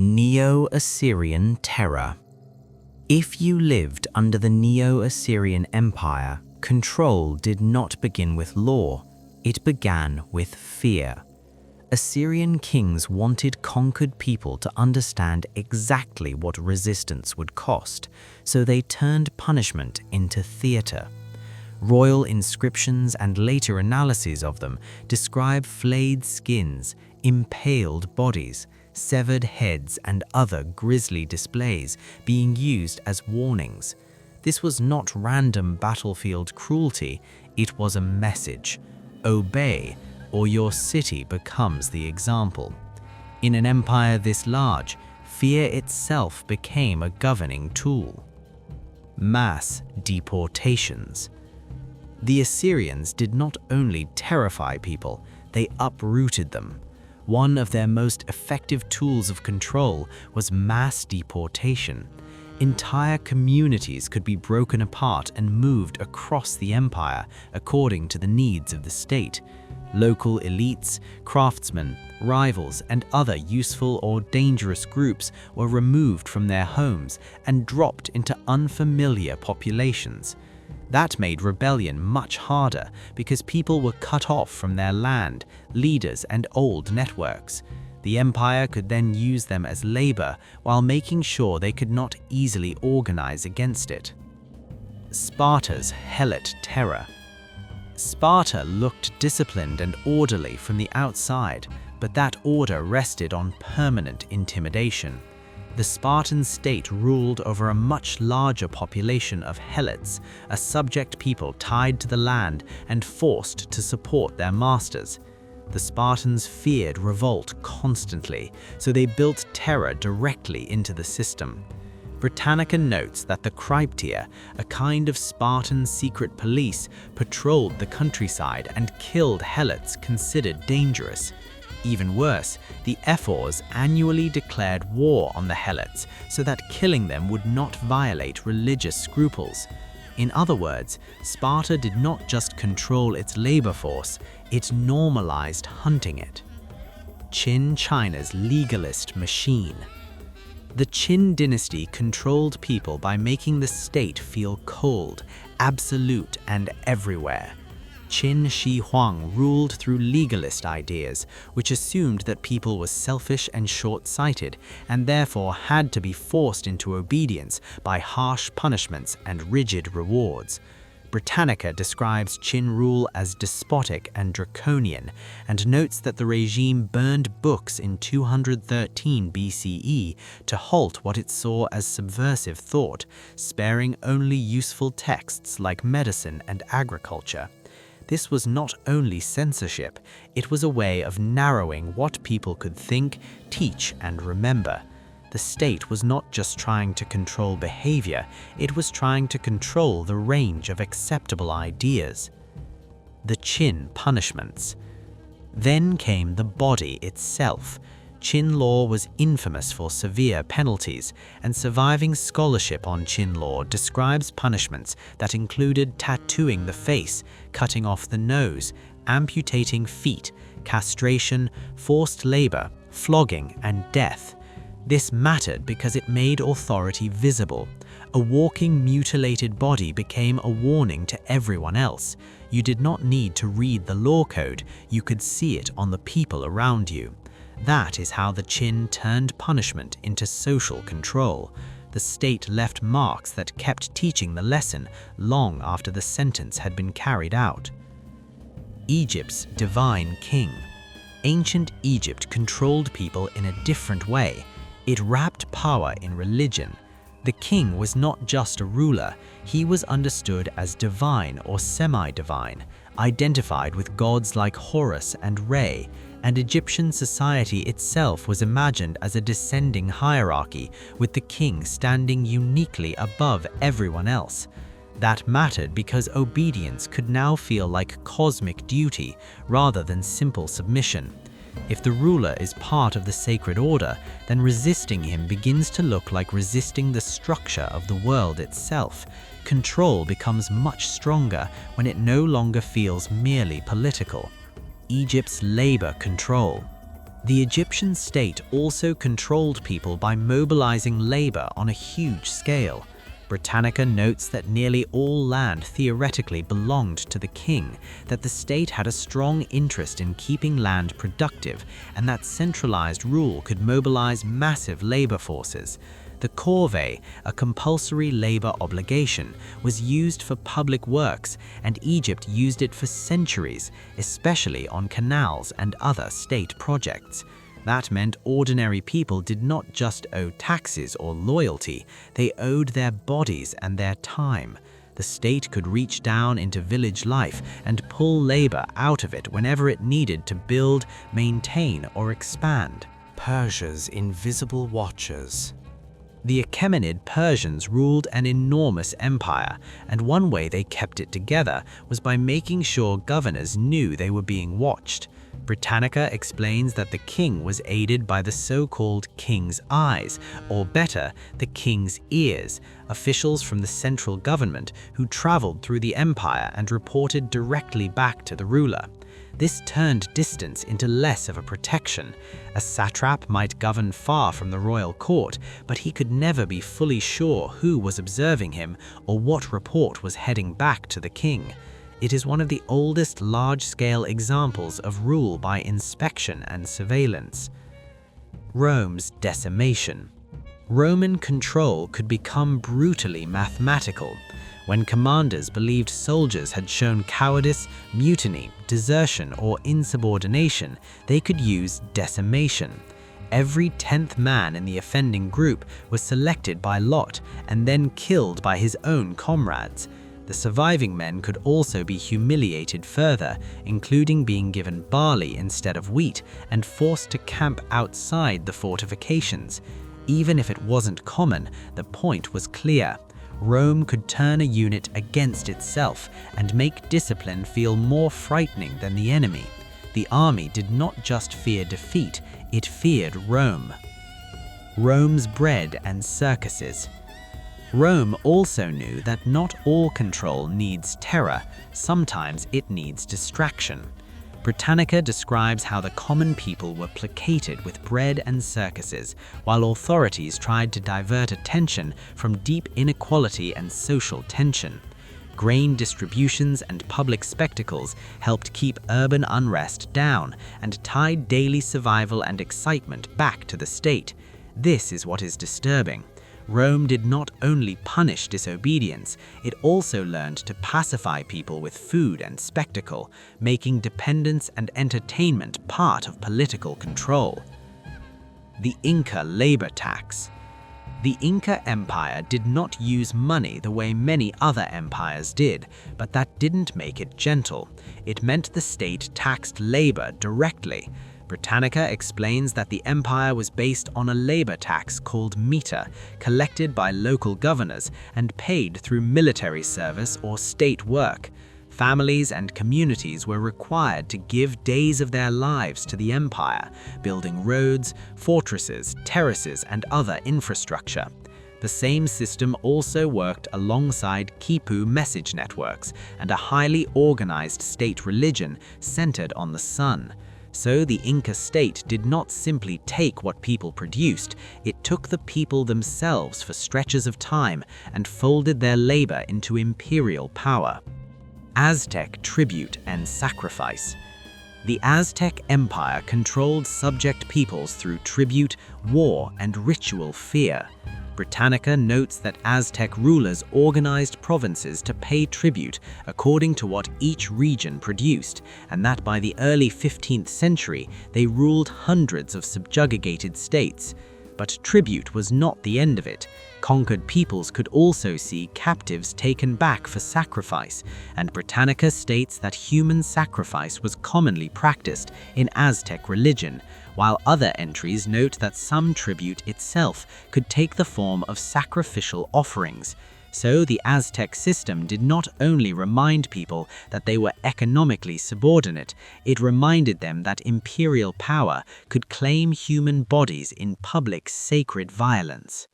Neo-Assyrian terror. If you lived under the Neo-Assyrian Empire, control did not begin with law, it began with fear. Assyrian kings wanted conquered people to understand exactly what resistance would cost, so they turned punishment into theater. Royal inscriptions and later analyses of them describe flayed skins, impaled bodies, severed heads and other grisly displays being used as warnings. This was not random battlefield cruelty, it was a message. Obey, or your city becomes the example. In an empire this large, fear itself became a governing tool. Mass deportations. The Assyrians did not only terrify people, they uprooted them. One of their most effective tools of control was mass deportation. Entire communities could be broken apart and moved across the empire according to the needs of the state. Local elites, craftsmen, rivals, and other useful or dangerous groups were removed from their homes and dropped into unfamiliar populations. That made rebellion much harder because people were cut off from their land, leaders, and old networks. The empire could then use them as labor while making sure they could not easily organize against it. Sparta's helot terror. Sparta looked disciplined and orderly from the outside, but that order rested on permanent intimidation. The Spartan state ruled over a much larger population of helots, a subject people tied to the land and forced to support their masters. The Spartans feared revolt constantly, so they built terror directly into the system. Britannica notes that the Cryptia, a kind of Spartan secret police, patrolled the countryside and killed helots considered dangerous. Even worse, the ephors annually declared war on the helots so that killing them would not violate religious scruples. In other words, Sparta did not just control its labor force, it normalized hunting it. Qin China's legalist machine. The Qin dynasty controlled people by making the state feel cold, absolute, and everywhere. Qin Shi Huang ruled through legalist ideas, which assumed that people were selfish and short-sighted, and therefore had to be forced into obedience by harsh punishments and rigid rewards. Britannica describes Qin rule as despotic and draconian, and notes that the regime burned books in 213 BCE to halt what it saw as subversive thought, sparing only useful texts like medicine and agriculture. This was not only censorship, it was a way of narrowing what people could think, teach, and remember. The state was not just trying to control behavior, it was trying to control the range of acceptable ideas. The Qin punishments. Then came the body itself. Qin law was infamous for severe penalties, and surviving scholarship on Qin law describes punishments that included tattooing the face, cutting off the nose, amputating feet, castration, forced labor, flogging, and death. This mattered because it made authority visible. A walking, mutilated body became a warning to everyone else. You did not need to read the law code, you could see it on the people around you. That is how the Qin turned punishment into social control. The state left marks that kept teaching the lesson long after the sentence had been carried out. Egypt's divine king. Ancient Egypt controlled people in a different way. It wrapped power in religion. The king was not just a ruler, he was understood as divine or semi-divine, identified with gods like Horus and Re, and Egyptian society itself was imagined as a descending hierarchy, with the king standing uniquely above everyone else. That mattered because obedience could now feel like cosmic duty rather than simple submission. If the ruler is part of the sacred order, then resisting him begins to look like resisting the structure of the world itself. Control becomes much stronger when it no longer feels merely political. Egypt's labor control. The Egyptian state also controlled people by mobilizing labor on a huge scale. Britannica notes that nearly all land theoretically belonged to the king, that the state had a strong interest in keeping land productive, and that centralized rule could mobilize massive labor forces. The corvée, a compulsory labor obligation, was used for public works, and Egypt used it for centuries, especially on canals and other state projects. That meant ordinary people did not just owe taxes or loyalty, they owed their bodies and their time. The state could reach down into village life and pull labor out of it whenever it needed to build, maintain, or expand. Persia's invisible watchers. The Achaemenid Persians ruled an enormous empire, and one way they kept it together was by making sure governors knew they were being watched. Britannica explains that the king was aided by the so-called king's eyes, or better, the king's ears, officials from the central government who traveled through the empire and reported directly back to the ruler. This turned distance into less of a protection. A satrap might govern far from the royal court, but he could never be fully sure who was observing him or what report was heading back to the king. It is one of the oldest large-scale examples of rule by inspection and surveillance. Rome's decimation. Roman control could become brutally mathematical. When commanders believed soldiers had shown cowardice, mutiny, desertion, or insubordination, they could use decimation. Every 10th man in the offending group was selected by lot and then killed by his own comrades. The surviving men could also be humiliated further, including being given barley instead of wheat and forced to camp outside the fortifications. Even if it wasn't common, the point was clear. Rome could turn a unit against itself and make discipline feel more frightening than the enemy. The army did not just fear defeat, it feared Rome. Rome's bread and circuses. Rome also knew that not all control needs terror, sometimes it needs distraction. Britannica describes how the common people were placated with bread and circuses, while authorities tried to divert attention from deep inequality and social tension. Grain distributions and public spectacles helped keep urban unrest down and tied daily survival and excitement back to the state. This is what is disturbing. Rome did not only punish disobedience, it also learned to pacify people with food and spectacle, making dependence and entertainment part of political control. The Inca labor tax. The Inca Empire did not use money the way many other empires did, but that didn't make it gentle. It meant the state taxed labor directly. Britannica explains that the empire was based on a labor tax called mita, collected by local governors and paid through military service or state work. Families and communities were required to give days of their lives to the empire, building roads, fortresses, terraces, and other infrastructure. The same system also worked alongside quipu message networks and a highly organized state religion centered on the sun. So the Inca state did not simply take what people produced, it took the people themselves for stretches of time and folded their labor into imperial power. Aztec tribute and sacrifice. The Aztec Empire controlled subject peoples through tribute, war, and ritual fear. Britannica notes that Aztec rulers organized provinces to pay tribute according to what each region produced, and that by the early 15th century they ruled hundreds of subjugated states. But tribute was not the end of it. Conquered peoples could also see captives taken back for sacrifice, and Britannica states that human sacrifice was commonly practiced in Aztec religion, while other entries note that some tribute itself could take the form of sacrificial offerings. So the Aztec system did not only remind people that they were economically subordinate, it reminded them that imperial power could claim human bodies in public sacred violence.